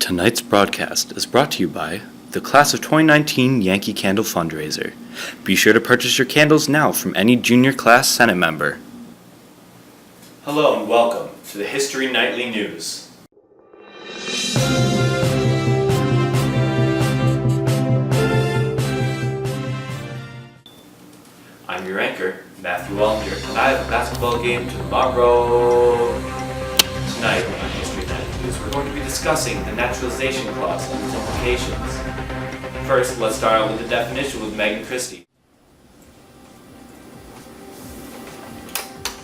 Tonight's broadcast is brought to you by the Class of 2019 Yankee Candle Fundraiser. Be sure to purchase your candles now from any junior class Senate member. Hello and welcome to the History Nightly News. I'm your anchor, Matthew Allender, and I have a basketball game tomorrow. Tonight on History Nightly News, we're going to be discussing the naturalization clause and its implications. First, let's start out with the definition with Megan Christie.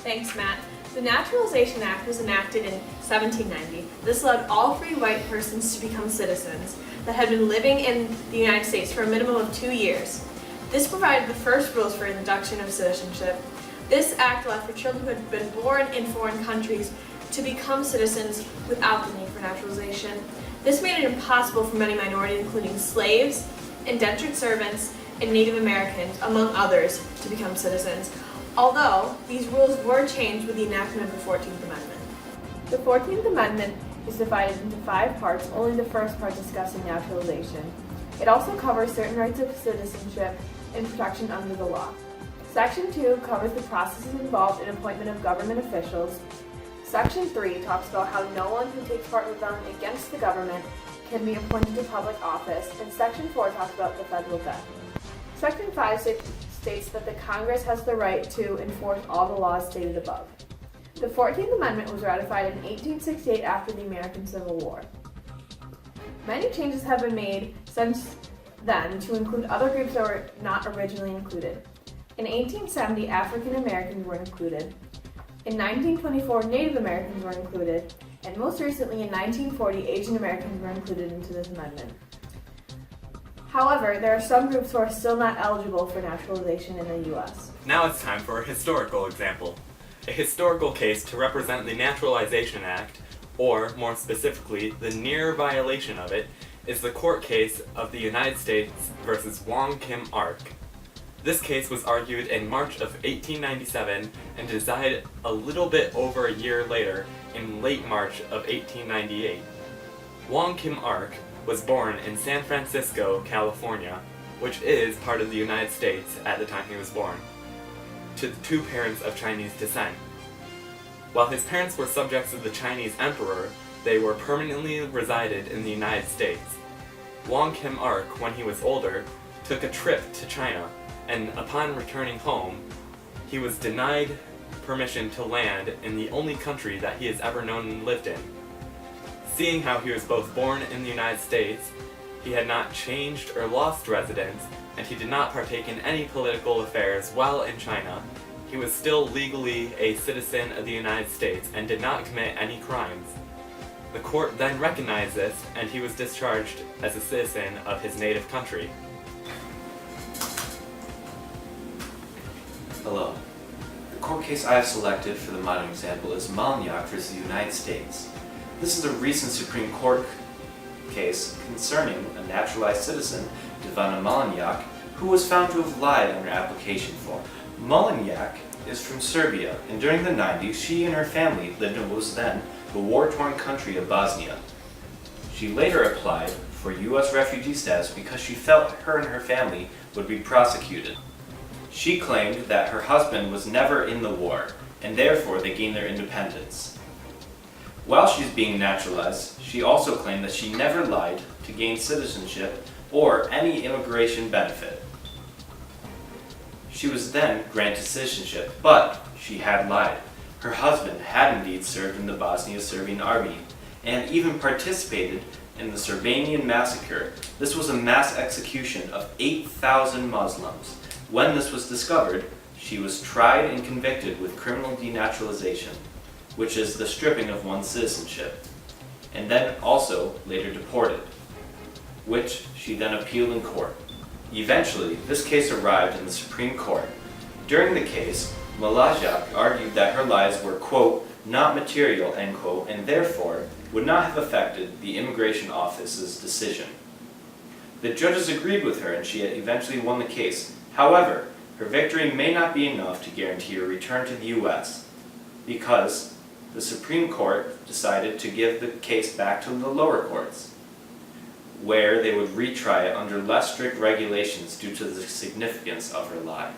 Thanks, Matt. The Naturalization Act was enacted in 1790. This allowed all free white persons to become citizens that had been living in the United States for a minimum of 2 years. This provided the first rules for induction of citizenship. This act allowed for children who had been born in foreign countries to become citizens without the need for naturalization. This made it impossible for many minorities, including slaves, indentured servants, and Native Americans, among others, to become citizens. Although these rules were changed with the enactment of the 14th Amendment. The 14th Amendment is divided into 5 parts, only the first part discussing naturalization. It also covers certain rights of citizenship and protection under the law. Section 2 covers the processes involved in appointment of government officials. Section 3 talks about how no one who takes part in rebellion against the government can be appointed to public office, and Section 4 talks about the federal debt. Section 5 states that the Congress has the right to enforce all the laws stated above. The 14th Amendment was ratified in 1868 after the American Civil War. Many changes have been made since then to include other groups that were not originally included. In 1870, African Americans were included. In 1924, Native Americans were included, and most recently in 1940, Asian Americans were included into this amendment. However, there are some groups who are still not eligible for naturalization in the U.S. Now it's time for a historical example. A historical case to represent the Naturalization Act, or more specifically, the near violation of it, is the court case of the United States versus Wong Kim Ark. This case was argued in March of 1897 and decided a little bit over a year later in late March of 1898. Wong Kim Ark was born in San Francisco, California, which is part of the United States at the time he was born, to the 2 parents of Chinese descent. While his parents were subjects of the Chinese emperor, they were permanently resided in the United States. Wong Kim Ark, when he was older, took a trip to China, and upon returning home, he was denied permission to land in the only country that he has ever known and lived in. Seeing how he was both born in the United States, he had not changed or lost residence, and he did not partake in any political affairs while in China, he was still legally a citizen of the United States and did not commit any crimes. The court then recognized this, and he was discharged as a citizen of his native country. Hello. The court case I have selected for the modern example is Malignagh versus the United States. This is a recent Supreme Court case concerning a naturalized citizen, Devana Malignagh, who was found to have lied on her application form. Malignagh is from Serbia, and during the 90s, she and her family lived in what was then the war-torn country of Bosnia. She later applied for U.S. refugee status because she felt her and her family would be prosecuted. She claimed that her husband was never in the war, and therefore they gained their independence. While she's being naturalized, she also claimed that she never lied to gain citizenship or any immigration benefit. She was then granted citizenship, but she had lied. Her husband had indeed served in the Bosnia-Serbian army, and even participated in the Srebrenian massacre. This was a mass execution of 8,000 Muslims. When this was discovered, she was tried and convicted with criminal denaturalization, which is the stripping of one's citizenship, and then also later deported, which she then appealed in court. Eventually, this case arrived in the Supreme Court. During the case, Malignagh argued that her lies were, quote, not material, end quote, and therefore would not have affected the Immigration Office's decision. The judges agreed with her and she eventually won the case. However, her victory may not be enough to guarantee her return to the U.S. because the Supreme Court decided to give the case back to the lower courts. where they would retry it under less strict regulations due to the significance of her lie.